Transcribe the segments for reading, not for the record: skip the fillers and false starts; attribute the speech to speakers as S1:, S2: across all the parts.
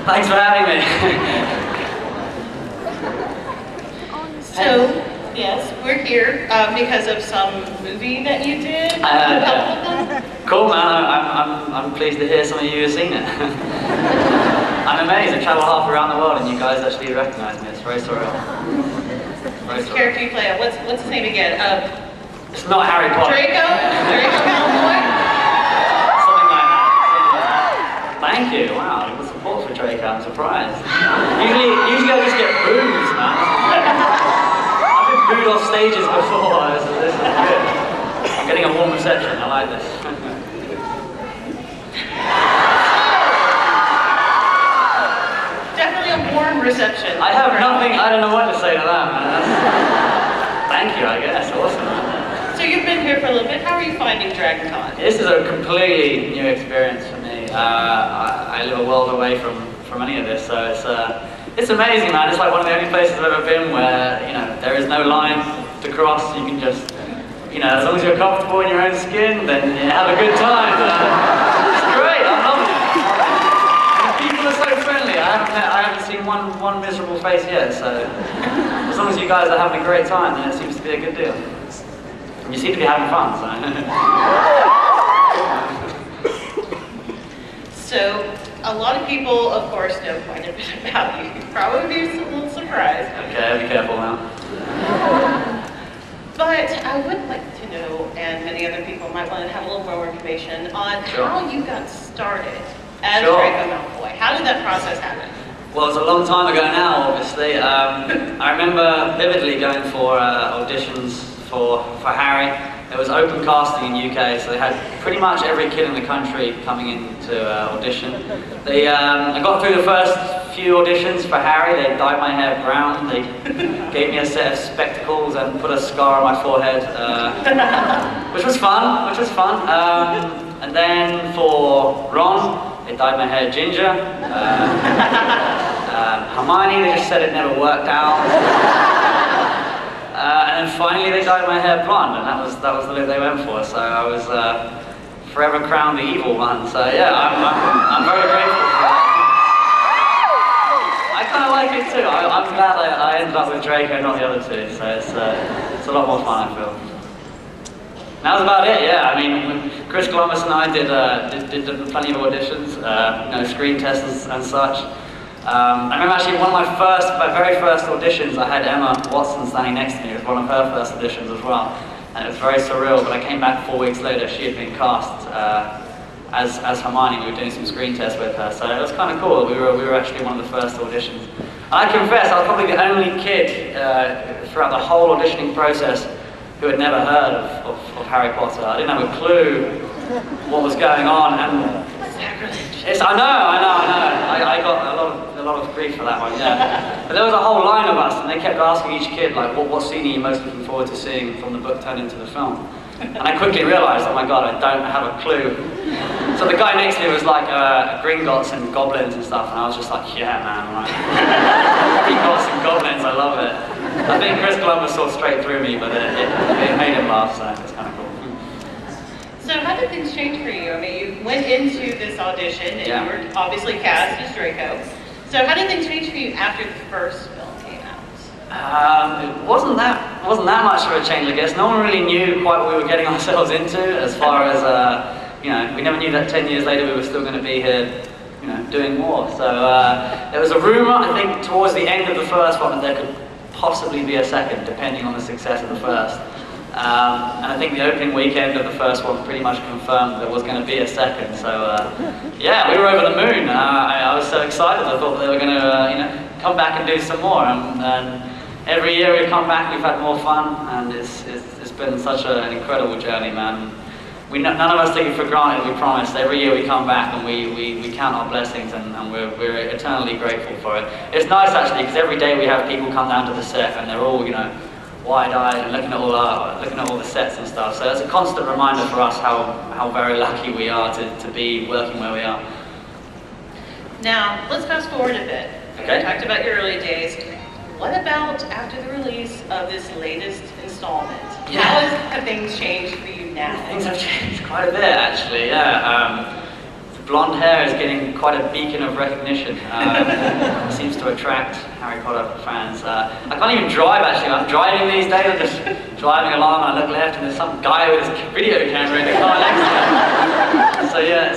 S1: Thanks for having me.
S2: So, yes, we're here because of some movie that you did.
S1: Cool, man. I'm pleased to hear some of you have seen it. I'm amazed. I travel half around the world and you guys actually recognize me. It's very surreal.
S2: This character you play, what's his name again?
S1: It's not Harry Potter.
S2: Draco? Draco Malfoy?
S1: Something like that. Thank you. Wow, the support for Draco. I'm surprised. Usually I just get boos, man. I've been booed off stages before. This is good. I'm getting a warm reception. I like this.
S2: Definitely a warm reception.
S1: I have nothing. I don't know what to say to that, man. Thank you, I guess. Awesome.
S2: So you've been here for a little bit. How are you finding DragonCon?
S1: This is a completely new experience for me. I live a world away from any of this, so it's amazing, man. It's like one of the only places I've ever been where there is no line to cross. You can just as long as you're comfortable in your own skin, then you have a good time. It's great. I'm loving it. And people are so friendly. I haven't seen one miserable face yet. So as long as you guys are having a great time, then it seems to be a good deal. You seem to be having fun,
S2: So, a lot of people, of course, know quite a bit about you. You'd probably be a little surprised.
S1: Okay, be careful now.
S2: But I would like to know, and many other people might want to have a little more information on how you got started as Draco Malfoy. How did that process happen?
S1: Well, it was a long time ago now, obviously. I remember vividly going for auditions for Harry. There was open casting in UK, so they had pretty much every kid in the country coming in to audition. I got through the first few auditions for Harry. They dyed my hair brown. They gave me a set of spectacles and put a scar on my forehead, which was fun. And then for Ron, they dyed my hair ginger. Hermione, they just said it never worked out. And then finally they dyed my hair blonde, and that was the look they went for. So I was forever crowned the evil one. So yeah, I'm very grateful for that. I kind of like it too. I'm glad I ended up with Draco, not the other two. So it's a lot more fun, I feel. And that was about it. Yeah, I mean, Chris Columbus and I did plenty of auditions, screen tests and such. I remember actually one of my very first auditions, I had Emma Watson standing next to me. It was one of her first auditions as well. And it was very surreal, but I came back 4 weeks later, she had been cast as Hermione. We were doing some screen tests with her, so it was kind of cool. We were actually one of the first auditions. And I confess, I was probably the only kid throughout the whole auditioning process who had never heard of Harry Potter. I didn't have a clue what was going on, and I know. I got a lot of grief for that one, yeah. But there was a whole line of us, and they kept asking each kid, like, what scene are you most looking forward to seeing from the book turned into the film? And I quickly realised, oh my god, I don't have a clue. So the guy next to me was like, Gringotts and goblins and stuff, and I was just like, yeah, man, right. Gringotts and goblins, I love it. I think Chris Columbus saw straight through me, but it made him laugh, so it's kind of cool.
S2: So how did things change for you? I mean, you went into this audition and you were obviously cast as Draco. So how did things change for you after the first film came out?
S1: It wasn't that much of a change, I guess. No one really knew quite what we were getting ourselves into, as far as we never knew that 10 years later we were still going to be here, doing more. So there was a rumor, I think, towards the end of the first one that there could possibly be a second, depending on the success of the first. And I think the opening weekend of the first one pretty much confirmed there was going to be a second. So yeah, we were over the moon. I was so excited. I thought they were going to come back and do some more. And every year we come back, we've had more fun, and it's been such an incredible journey, man. None of us take it for granted. We promise. Every year we come back and we count our blessings, and we're eternally grateful for it. It's nice actually, because every day we have people come down to the set, and they're all wide-eyed and looking at all the sets and stuff. So it's a constant reminder for us how very lucky we are to be working where we are.
S2: Now, let's fast forward a bit.
S1: Okay.
S2: We talked about your early days. What about after the release of this latest installment?
S1: Yeah.
S2: How have things changed for you now?
S1: Things have changed quite a bit, actually, yeah. blonde hair is getting quite a beacon of recognition. Seems to attract Harry Potter fans. I can't even drive actually. I'm driving these days. I'm just driving along and I look left and there's some guy with his video camera in the car next to me. So yeah,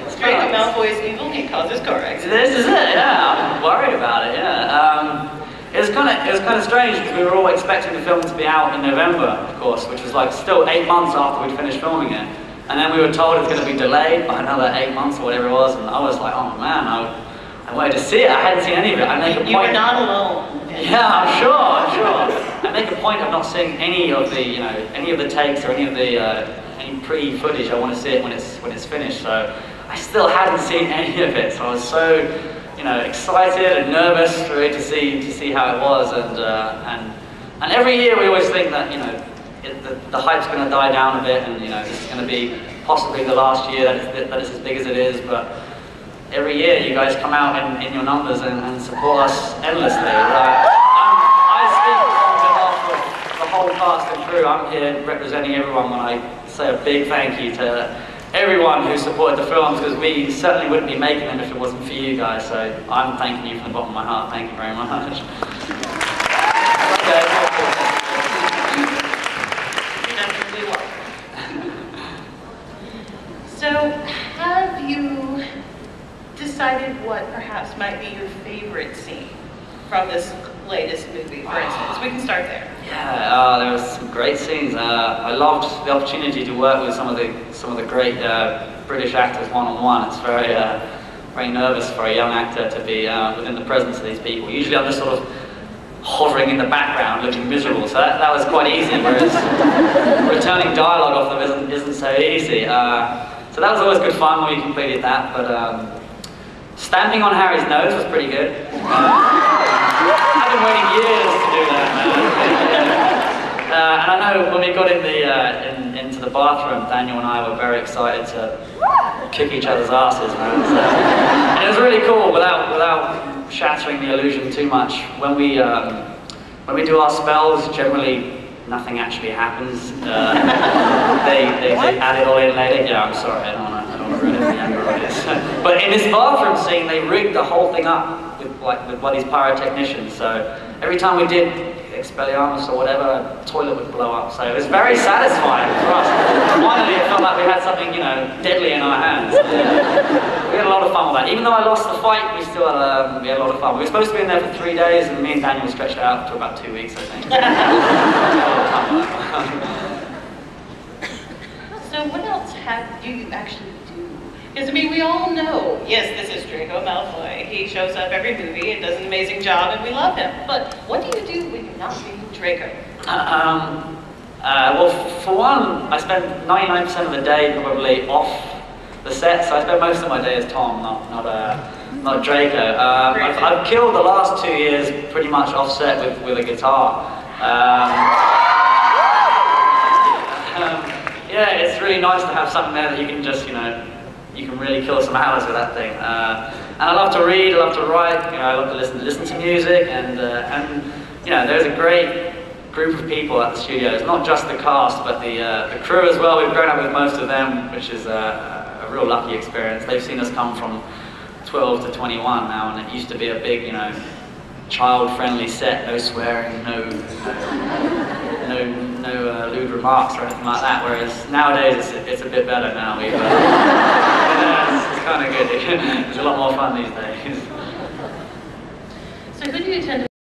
S1: it's
S2: Draco Malfoy's evil, he causes car accidents.
S1: This is it, yeah. I'm worried about it, yeah. It was kind of strange because we were all expecting the film to be out in November, of course, which was like still 8 months after we'd finished filming it. And then we were told it's going to be delayed by another 8 months or whatever it was, and I was like, oh man, I wanted to see it. I hadn't seen any of it. I make a point.
S2: You were not alone.
S1: Yeah, I'm sure. I make a point of not seeing any of the, any of the takes or any of the any pre-footage. I want to see it when it's finished. So I still hadn't seen any of it. So I was so, excited and nervous really to see how it was. And every year we always think that, the hype's going to die down a bit, and this is going to be possibly the last year that it's as big as it is. But every year you guys come out in your numbers and support us endlessly. I speak on behalf of the whole cast and crew. I'm here representing everyone when I say a big thank you to everyone who supported the films, because we certainly wouldn't be making them if it wasn't for you guys. So I'm thanking you from the bottom of my heart. Thank you very much.
S2: So, have you decided what perhaps might be your favorite scene from this latest movie, for instance? We can start there.
S1: Yeah, there was some great scenes. I loved the opportunity to work with some of the great British actors one-on-one. It's very nervous for a young actor to be within the presence of these people. Usually I'm just sort of hovering in the background, looking miserable. So that was quite easy, whereas returning dialogue off them isn't so easy. So that was always good fun when we completed that. But stamping on Harry's nose was pretty good. I've been waiting years to do that. And I know when we got into the bathroom, Daniel and I were very excited to kick each other's asses, man. So, and it was really cool without shattering the illusion too much. When we do our spells, generally nothing actually happens. They add it all in later. Yeah, I'm sorry, I don't want to ruin it for younger audience. But in this bathroom scene, they rigged the whole thing up with these pyrotechnicians. So every time we did Expelliarmus or whatever, a toilet would blow up. So it was very satisfying for us. Finally, it felt like we had something, deadly in our hands. We had a lot of fun with that. Even though I lost the fight, we still had, we had a lot of fun. We were supposed to be in there for 3 days, and me and Daniel stretched it out to about 2 weeks, I think.
S2: So what else do you actually do? Because we all know, yes, this is Draco Malfoy. He shows up every movie and does an amazing job, and we love him. But what do you do when you're not being Draco?
S1: Well, for one, I spend 99% of the day probably off the set, so I spend most of my day as Tom, not Draco. I've killed the last 2 years pretty much offset with a guitar. Yeah, it's really nice to have something there that you can just, you can really kill some hours with that thing. And I love to read, I love to write, I love to listen to music, and there's a great group of people at the studio. It's not just the cast, but the crew as well. We've grown up with most of them, which is a real lucky experience. They've seen us come from 12 to 21 now, and it used to be a big, child-friendly set, no swearing, no lewd remarks or anything like that. Whereas nowadays it's a bit better now. It's kind of good. It's a lot more fun these days.
S2: So who do you tend to